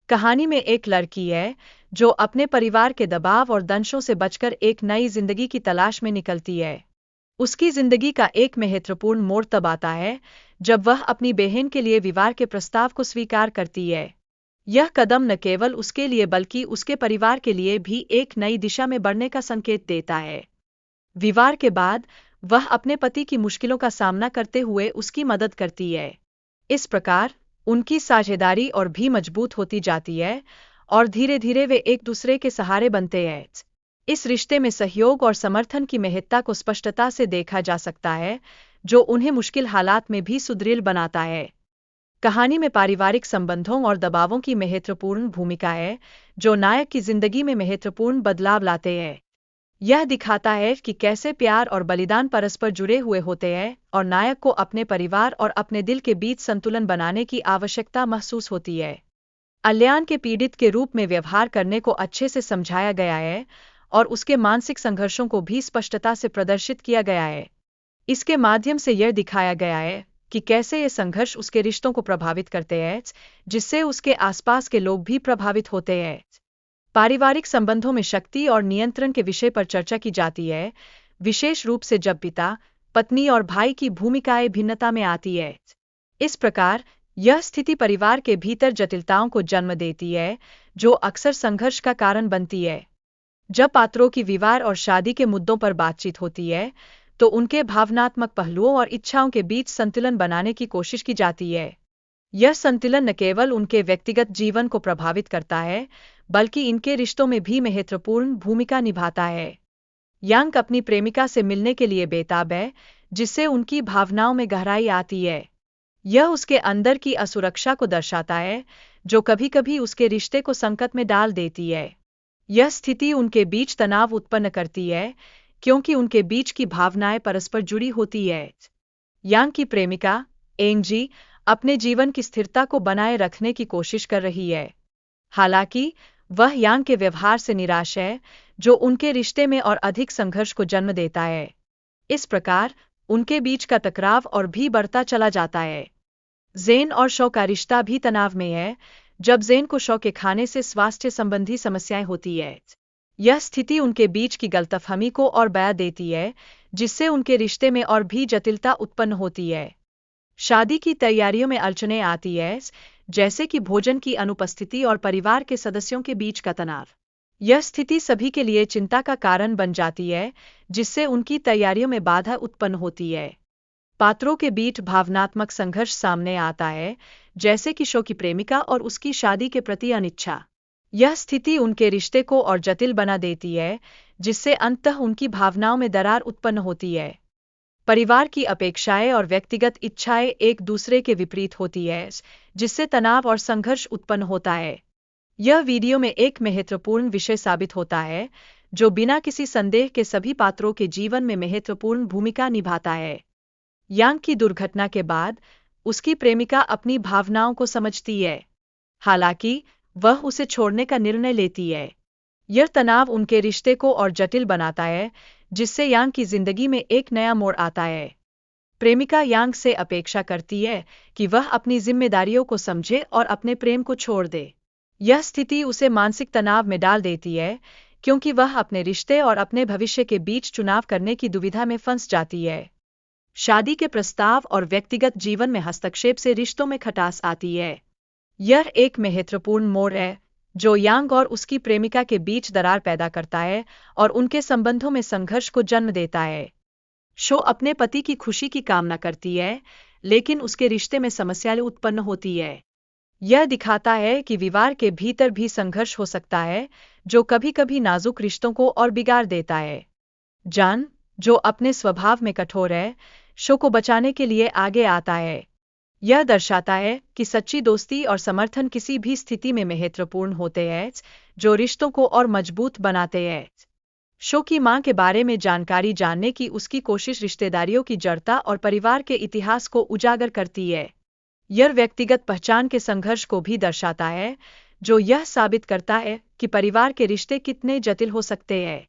कहानी में एक लड़की है जो अपने परिवार के दबाव और दंशों से बचकर एक नई जिंदगी की तलाश में निकलती है। उसकी जिंदगी का एक महत्वपूर्ण मोड़ तब आता है जब वह अपनी बहन के लिए विवाह के प्रस्ताव को स्वीकार करती है। यह कदम न केवल उसके लिए बल्कि उसके परिवार के लिए भी एक नई दिशा में बढ़ने का संकेत देता है। विवाह के बाद वह अपने पति की मुश्किलों का सामना करते हुए उसकी मदद करती है। इस प्रकार उनकी साझेदारी और भी मजबूत होती जाती है और धीरे धीरे वे एक दूसरे के सहारे बनते हैं। इस रिश्ते में सहयोग और समर्थन की महत्ता को स्पष्टता से देखा जा सकता है, जो उन्हें मुश्किल हालात में भी सुदृढ़ बनाता है। कहानी में पारिवारिक संबंधों और दबावों की महत्वपूर्ण भूमिका है, जो नायक की जिंदगी में महत्वपूर्ण बदलाव लाते हैं। यह दिखाता है कि कैसे प्यार और बलिदान परस्पर जुड़े हुए होते हैं और नायक को अपने परिवार और अपने दिल के बीच संतुलन बनाने की आवश्यकता महसूस होती है। कल्याण के पीड़ित के रूप में व्यवहार करने को अच्छे से समझाया गया है और उसके मानसिक संघर्षों को भी स्पष्टता से प्रदर्शित किया गया है। इसके माध्यम से यह दिखाया गया है कि कैसे ये संघर्ष उसके रिश्तों को प्रभावित करते हैं, जिससे उसके आसपास के लोग भी प्रभावित होते हैं। पारिवारिक संबंधों में शक्ति और नियंत्रण के विषय पर चर्चा की जाती है, विशेष रूप से जब पिता, पत्नी और भाई की भूमिकाएं भिन्नता में आती है। इस प्रकार यह स्थिति परिवार के भीतर जटिलताओं को जन्म देती है, जो अक्सर संघर्ष का कारण बनती है। जब पात्रों की विवाह और शादी के मुद्दों पर बातचीत होती है, तो उनके भावनात्मक पहलुओं और इच्छाओं के बीच संतुलन बनाने की कोशिश की जाती है। यह संतुलन न केवल उनके व्यक्तिगत जीवन को प्रभावित करता है, बल्कि इनके रिश्तों में भी महत्वपूर्ण भूमिका निभाता है। यांग अपनी प्रेमिका से मिलने के लिए बेताब है, जिससे उनकी भावनाओं में गहराई आती है। यह उसके अंदर की असुरक्षा को दर्शाता है, जो कभी-कभी उसके रिश्ते को संकट में डाल देती है। यह स्थिति उनके बीच तनाव उत्पन्न करती है, क्योंकि उनके बीच की भावनाएं परस्पर जुड़ी होती है। यांग की प्रेमिका, एंजी, अपने जीवन की स्थिरता को बनाए रखने की कोशिश कर रही है। हालांकि वह यांग के व्यवहार से निराश है, जो उनके रिश्ते में और अधिक संघर्ष को जन्म देता है। इस प्रकार उनके बीच का टकराव और भी बढ़ता चला जाता है। जेन और शो का रिश्ता भी तनाव में है, जब जेन को शो के खाने से स्वास्थ्य संबंधी समस्याएं होती है। यह स्थिति उनके बीच की गलतफहमी को और बढ़ा देती है, जिससे उनके रिश्ते में और भी जटिलता उत्पन्न होती है। शादी की तैयारियों में अड़चनें आती है, जैसे कि भोजन की अनुपस्थिति और परिवार के सदस्यों के बीच का तनाव। यह स्थिति सभी के लिए चिंता का कारण बन जाती है, जिससे उनकी तैयारियों में बाधा उत्पन्न होती है। पात्रों के बीच भावनात्मक संघर्ष सामने आता है, जैसे कि शो की प्रेमिका और उसकी शादी के प्रति अनिच्छा। यह स्थिति उनके रिश्ते को और जटिल बना देती है, जिससे अंततः उनकी भावनाओं में दरार उत्पन्न होती है। परिवार की अपेक्षाएं और व्यक्तिगत इच्छाएं एक दूसरे के विपरीत होती है, जिससे तनाव और संघर्ष उत्पन्न होता है। यह वीडियो में एक महत्वपूर्ण विषय साबित होता है, जो बिना किसी संदेह के सभी पात्रों के जीवन में महत्वपूर्ण भूमिका निभाता है। यांग की दुर्घटना के बाद उसकी प्रेमिका अपनी भावनाओं को समझती है, हालांकि वह उसे छोड़ने का निर्णय लेती है। यह तनाव उनके रिश्ते को और जटिल बनाता है, जिससे यांग की जिंदगी में एक नया मोड़ आता है। प्रेमिका यांग से अपेक्षा करती है कि वह अपनी जिम्मेदारियों को समझे और अपने प्रेम को छोड़ दे। यह स्थिति उसे मानसिक तनाव में डाल देती है, क्योंकि वह अपने रिश्ते और अपने भविष्य के बीच चुनाव करने की दुविधा में फंस जाती है। शादी के प्रस्ताव और व्यक्तिगत जीवन में हस्तक्षेप से रिश्तों में खटास आती है। यह एक महत्वपूर्ण मोड़ है, जो यांग और उसकी प्रेमिका के बीच दरार पैदा करता है और उनके संबंधों में संघर्ष को जन्म देता है। शो अपने पति की खुशी की कामना करती है, लेकिन उसके रिश्ते में समस्याएं उत्पन्न होती है। यह दिखाता है कि विवाह के भीतर भी संघर्ष हो सकता है, जो कभी-कभी नाजुक रिश्तों को और बिगाड़ देता है। जान, जो अपने स्वभाव में कठोर है, शो को बचाने के लिए आगे आता है। यह दर्शाता है कि सच्ची दोस्ती और समर्थन किसी भी स्थिति में महत्वपूर्ण होते हैं, जो रिश्तों को और मजबूत बनाते हैं। शो की मां के बारे में जानकारी जानने की उसकी कोशिश रिश्तेदारियों की जड़ता और परिवार के इतिहास को उजागर करती है। यह व्यक्तिगत पहचान के संघर्ष को भी दर्शाता है, जो यह साबित करता है कि परिवार के रिश्ते कितने जटिल हो सकते हैं।